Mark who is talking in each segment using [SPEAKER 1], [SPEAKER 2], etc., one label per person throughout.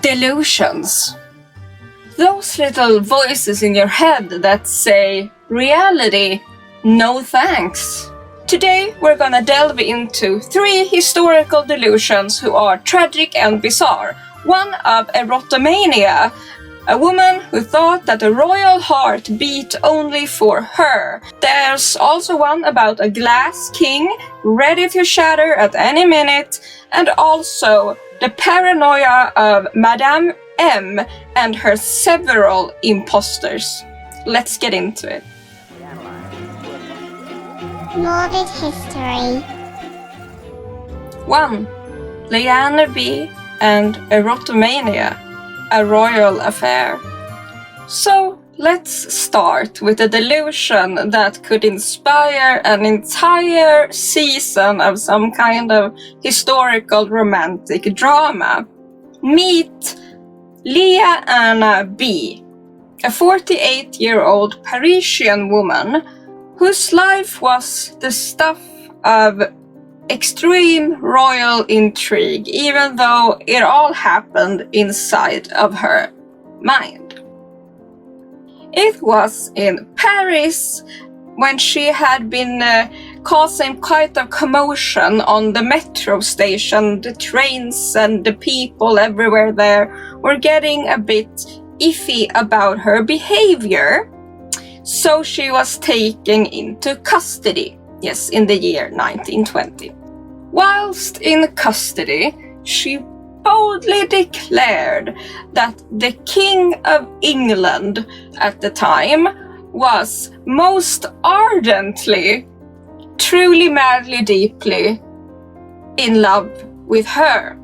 [SPEAKER 1] Delusions. Those little voices in your head that say, reality, no thanks. Today we're gonna delve into 3 historical delusions who are tragic and bizarre. One of Erotomania, a woman who thought that a royal heart beat only for her. There's also one about a glass king ready to shatter at any minute, and also the paranoia of Madame M and her several imposters. Let's get into it.
[SPEAKER 2] Morbid history.
[SPEAKER 1] 1. Lea-Anna B and Erotomania, a royal affair. So let's start with a delusion that could inspire an entire season of some kind of historical romantic drama. Meet Lea-Anna B, a 48-year-old Parisian woman whose life was the stuff of extreme royal intrigue, even though it all happened inside of her mind. It was in Paris when she had been causing quite a commotion on the metro station. The trains and the people everywhere there were getting a bit iffy about her behavior. So she was taken into custody, yes, in the year 1920. Whilst in custody, she boldly declared that the King of England at the time was most ardently, truly, madly, deeply in love with her.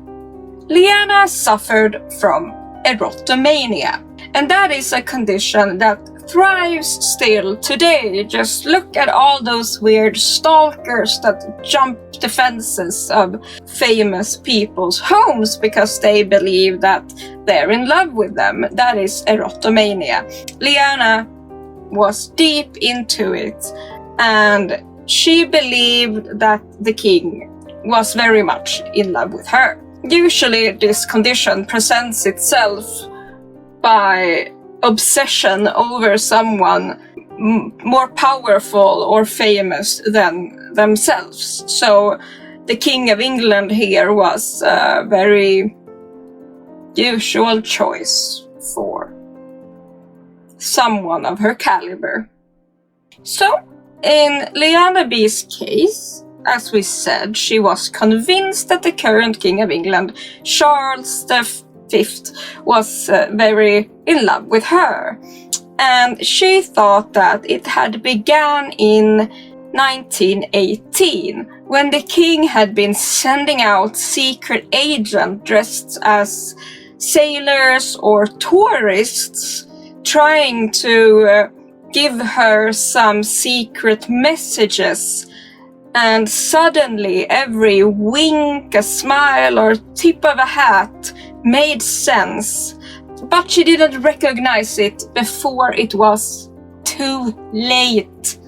[SPEAKER 1] Lea-Anna suffered from erotomania, and that is a condition that thrives still today. Just look at all those weird stalkers that jump the fences of famous people's homes because they believe that they're in love with them. That is erotomania. Lea-Anna was deep into it, and she believed that the king was very much in love with her. Usually this condition presents itself by obsession over someone more powerful or famous than themselves. So the King of England here was a very usual choice for someone of her caliber. So in Lea-Anna B's case, as we said, she was convinced that the current King of England, Charles V, was very in love with her. And she thought that it had begun in 1918, when the king had been sending out secret agents dressed as sailors or tourists, trying to give her some secret messages. And suddenly every wink, a smile, or tip of a hat made sense, but she didn't recognize it before it was too late.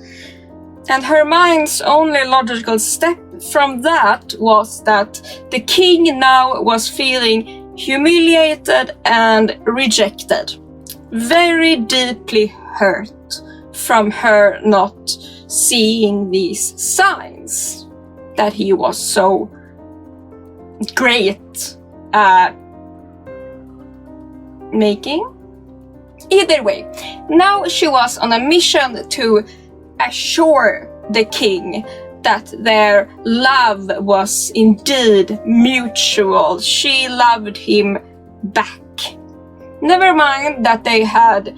[SPEAKER 1] And her mind's only logical step from that was that the king now was feeling humiliated and rejected, very deeply hurt from her not seeing these signs that he was so great at making. Either way, now she was on a mission to assure the king that their love was indeed mutual. She loved him back. Never mind that they had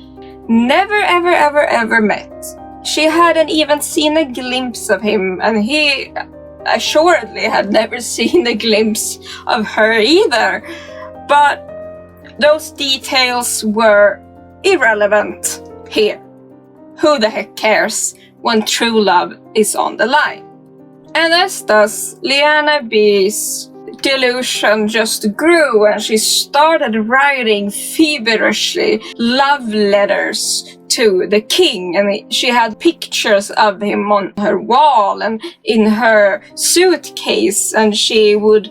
[SPEAKER 1] never ever met. She hadn't even seen a glimpse of him, and he assuredly had never seen a glimpse of her either. But those details were irrelevant here. Who the heck cares when true love is on the line? And as thus, Lea-Anna B's delusion just grew, and she started writing feverishly love letters to the king, and she had pictures of him on her wall and in her suitcase, and she would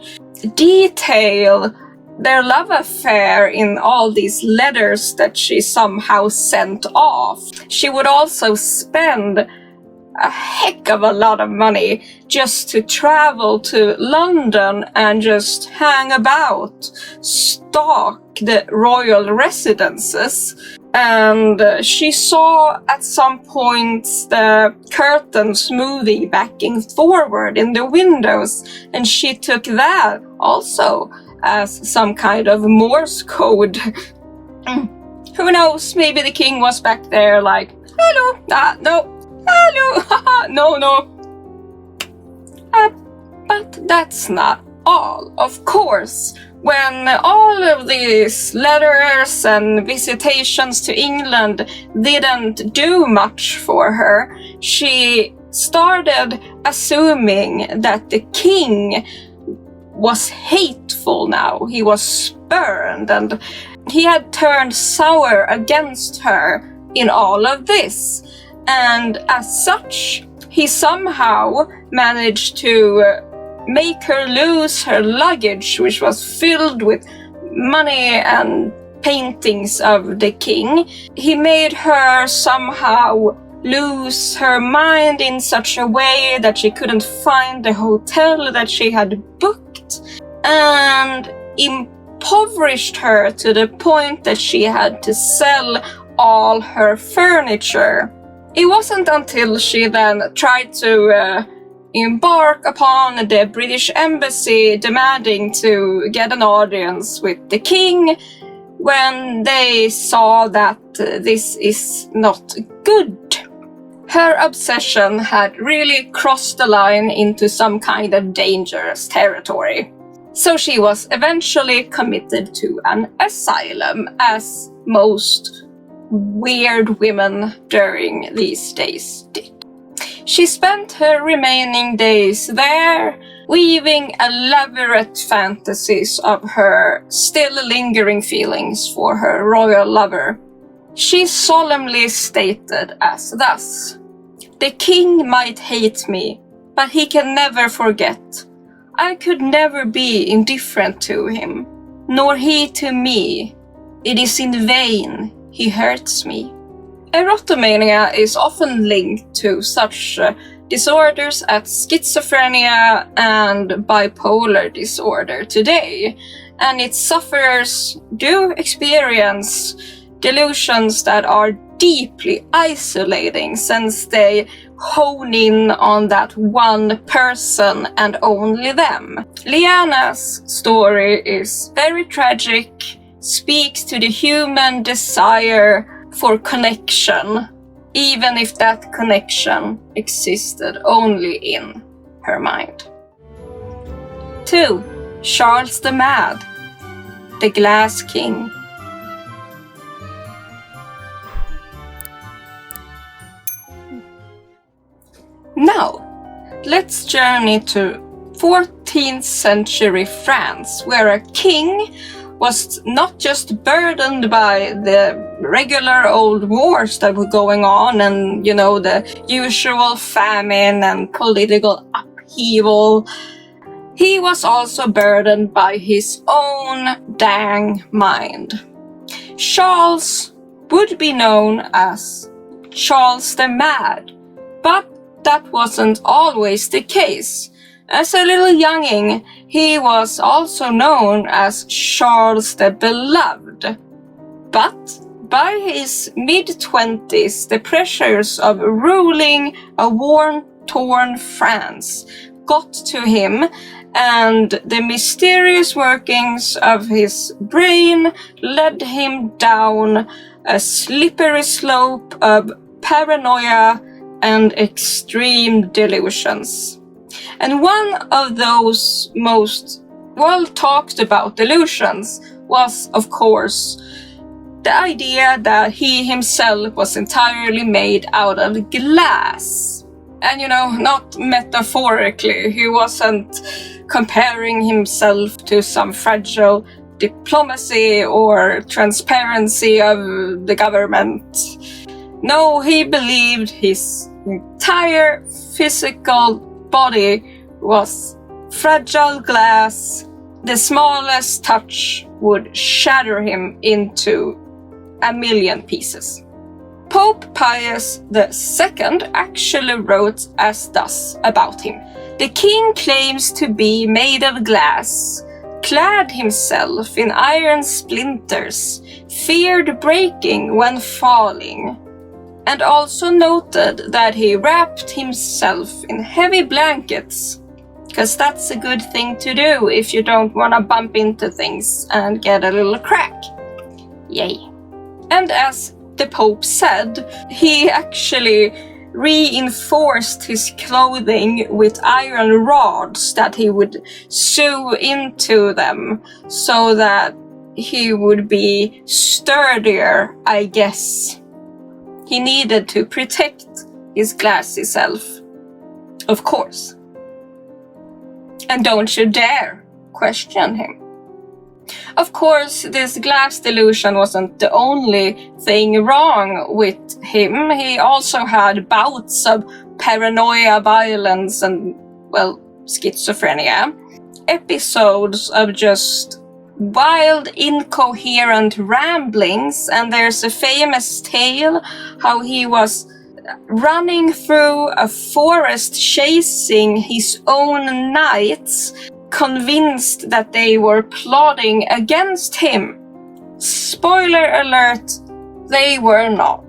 [SPEAKER 1] detail their love affair in all these letters that she somehow sent off. She would also spend a heck of a lot of money just to travel to London and just hang about, stalk the royal residences. And she saw at some point the curtains moving back and forward in the windows, and she took that also as some kind of Morse code. Who knows, maybe the king was back there like, hello, no, hello, no. But that's not all, of course. When all of these letters and visitations to England didn't do much for her, she started assuming that the king was hateful now. He was spurned, and he had turned sour against her in all of this. And as such, he somehow managed to make her lose her luggage, which was filled with money and paintings of the king. He made her somehow lose her mind in such a way that she couldn't find the hotel that she had booked, and impoverished her to the point that she had to sell all her furniture. It wasn't until she then tried to embark upon the British embassy demanding to get an audience with the king when they saw that this is not good. Her obsession had really crossed the line into some kind of dangerous territory. So she was eventually committed to an asylum, as most weird women during these days did. She spent her remaining days there, weaving elaborate fantasies of her still lingering feelings for her royal lover. She solemnly stated as thus: "The king might hate me, but he can never forget. I could never be indifferent to him, nor he to me. It is in vain he hurts me." Erotomania is often linked to such disorders as schizophrenia and bipolar disorder today, and its sufferers do experience delusions that are deeply isolating, since they hone in on that one person and only them. Lea-Anna's story is very tragic, speaks to the human desire for connection, even if that connection existed only in her mind. 2. Charles the Mad, the Glass King. Now, let's journey to 14th century France, where a king was not just burdened by the regular old wars that were going on and, the usual famine and political upheaval. He was also burdened by his own dang mind. Charles would be known as Charles the Mad, but that wasn't always the case. As a little younging, he was also known as Charles the Beloved. But by his mid-20s, the pressures of ruling a war-torn France got to him, and the mysterious workings of his brain led him down a slippery slope of paranoia and extreme delusions. And one of those most well talked about delusions was, of course, the idea that he himself was entirely made out of glass. And not metaphorically, he wasn't comparing himself to some fragile diplomacy or transparency of the government. No, he believed his entire physical body was fragile glass the smallest touch would shatter him into a million pieces. Pope Pius II actually wrote as thus about him. The king claims to be made of glass, clad himself in iron splinters, feared breaking when falling, and also noted that he wrapped himself in heavy blankets, because that's a good thing to do if you don't want to bump into things and get a little crack. Yay. And as the Pope said, he actually reinforced his clothing with iron rods that he would sew into them so that he would be sturdier, I guess. He needed to protect his glassy self, of course. And don't you dare question him. Of course, this glass delusion wasn't the only thing wrong with him. He also had bouts of paranoia, violence, and, well, schizophrenia. Episodes of just wild, incoherent ramblings, and there's a famous tale how he was running through a forest chasing his own knights, convinced that they were plotting against him. Spoiler alert, they were not.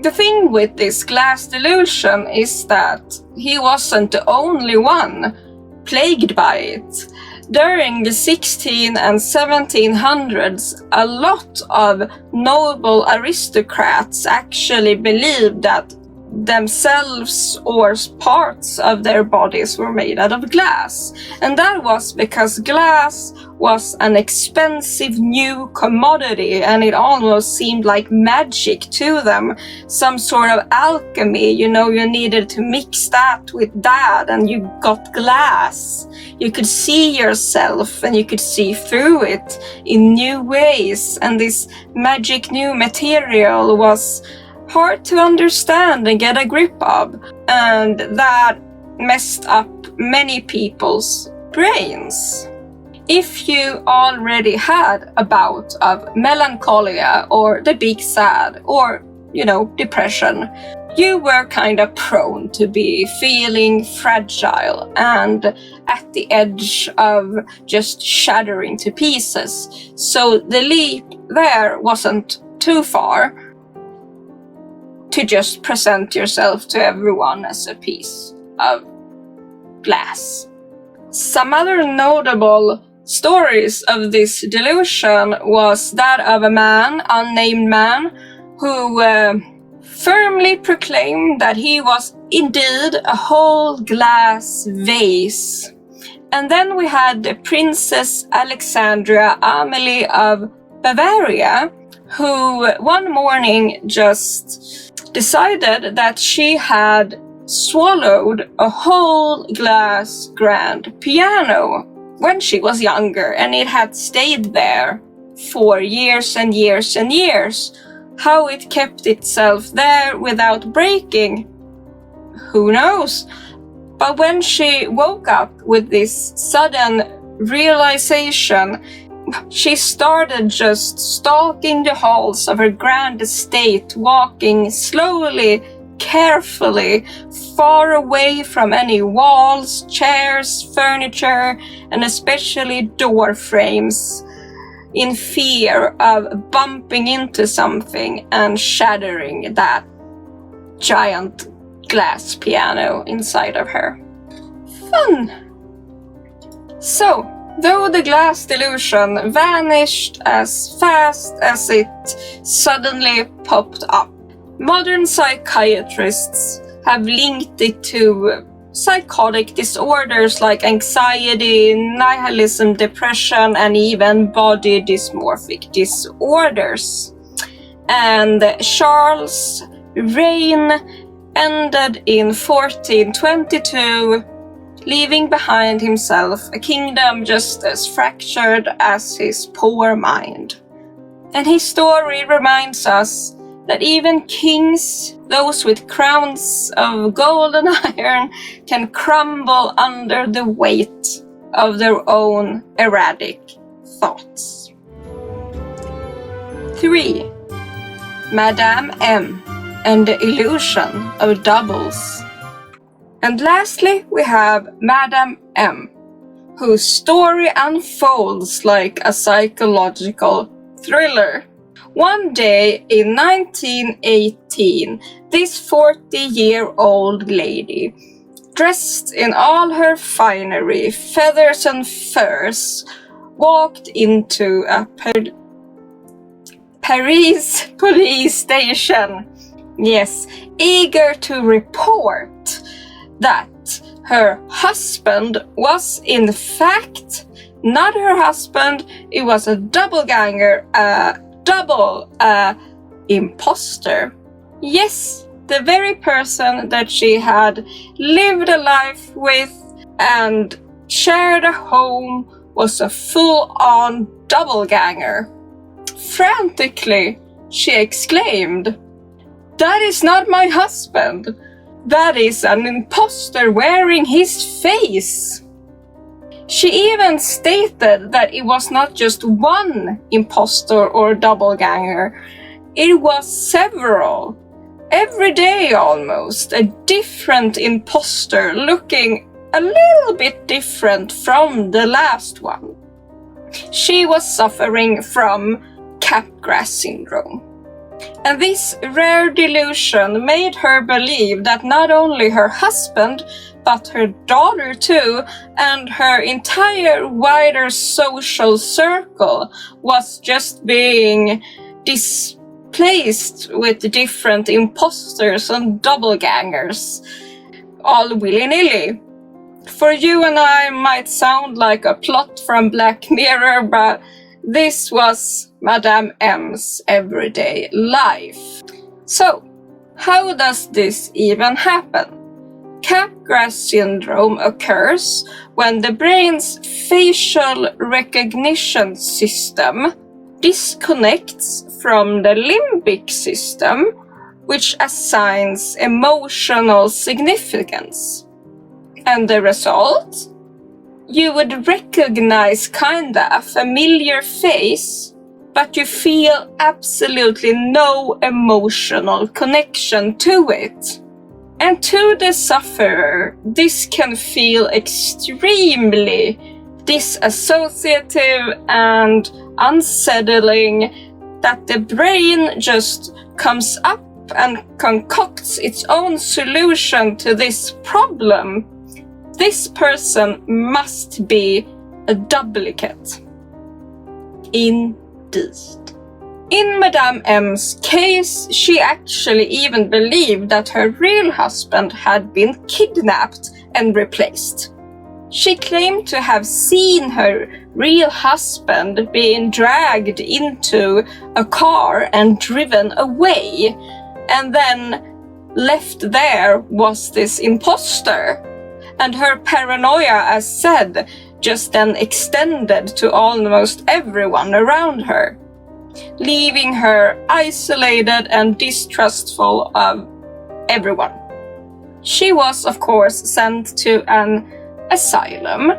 [SPEAKER 1] The thing with this glass delusion is that he wasn't the only one plagued by it. During the 16 and 1700s, a lot of noble aristocrats actually believed that themselves or parts of their bodies were made out of glass. And that was because glass was an expensive new commodity and it almost seemed like magic to them. Some sort of alchemy, you needed to mix that with that and you got glass. You could see yourself and you could see through it in new ways, and this magic new material was hard to understand and get a grip of, and that messed up many people's brains. If you already had a bout of melancholia or the big sad or, depression, you were kind of prone to be feeling fragile and at the edge of just shattering to pieces. So the leap there wasn't too far to just present yourself to everyone as a piece of glass. Some other notable stories of this delusion was that of a man, unnamed man, who firmly proclaimed that he was indeed a whole glass vase. And then we had the Princess Alexandria Amelie of Bavaria, who one morning just decided that she had swallowed a whole glass grand piano when she was younger, and it had stayed there for years and years and years. How it kept itself there without breaking, who knows? But when she woke up with this sudden realization, she started just stalking the halls of her grand estate, walking slowly, carefully, far away from any walls, chairs, furniture, and especially door frames, in fear of bumping into something and shattering that giant glass piano inside of her. Fun! So, though the glass delusion vanished as fast as it suddenly popped up, modern psychiatrists have linked it to psychotic disorders like anxiety, nihilism, depression, and even body dysmorphic disorders. And Charles reign ended in 1422, leaving behind himself a kingdom just as fractured as his poor mind. And his story reminds us that even kings, those with crowns of gold and iron, can crumble under the weight of their own erratic thoughts. 3. Madame M and the illusion of doubles. And lastly, we have Madame M, whose story unfolds like a psychological thriller. One day in 1918, this 40-year-old lady, dressed in all her finery, feathers and furs, walked into a Paris police station. Yes, eager to report that her husband was in fact not her husband, it was a doppelganger, imposter. Yes, the very person that she had lived a life with and shared a home was a full-on doppelganger. Frantically, she exclaimed, "That is not my husband! That is an imposter wearing his face!" She even stated that it was not just one imposter or doppelganger, it was several. Every day almost, a different imposter looking a little bit different from the last one. She was suffering from Capgras Syndrome. And this rare delusion made her believe that not only her husband, but her daughter too, and her entire wider social circle was just being displaced with different imposters and doppelgangers, all willy-nilly. For you and I might sound like a plot from Black Mirror, but this was Madame M's everyday life. So, how does this even happen? Capgras syndrome occurs when the brain's facial recognition system disconnects from the limbic system, which assigns emotional significance. And the result? You would recognize kinda a familiar face, but you feel absolutely no emotional connection to it. And to the sufferer, this can feel extremely disassociative and unsettling, that the brain just comes up and concocts its own solution to this problem. This person must be a duplicate. Indeed. In Madame M's case, she actually even believed that her real husband had been kidnapped and replaced. She claimed to have seen her real husband being dragged into a car and driven away, and then left there was this imposter. And her paranoia, as said, just then extended to almost everyone around her, leaving her isolated and distrustful of everyone. She was, of course, sent to an asylum,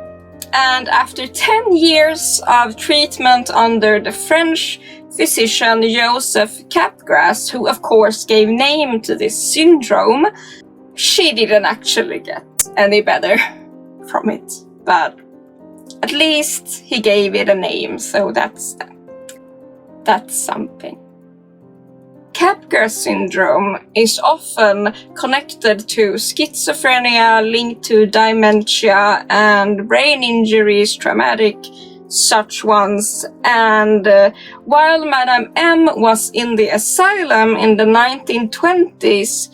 [SPEAKER 1] and after 10 years of treatment under the French physician Joseph Capgras, who of course gave name to this syndrome, she didn't actually get any better from it, but at least he gave it a name, so that's something. Capgras syndrome is often connected to schizophrenia linked to dementia and brain injuries, traumatic such ones. And while Madame M was in the asylum in the 1920s,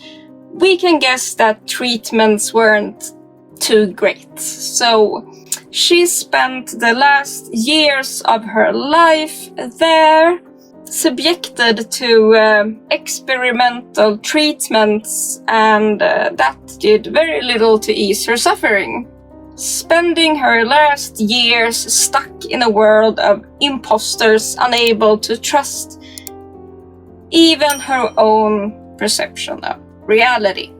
[SPEAKER 1] we can guess that treatments weren't too great. So she spent the last years of her life there, subjected to experimental treatments, and that did very little to ease her suffering. Spending her last years stuck in a world of imposters, unable to trust even her own perception of reality.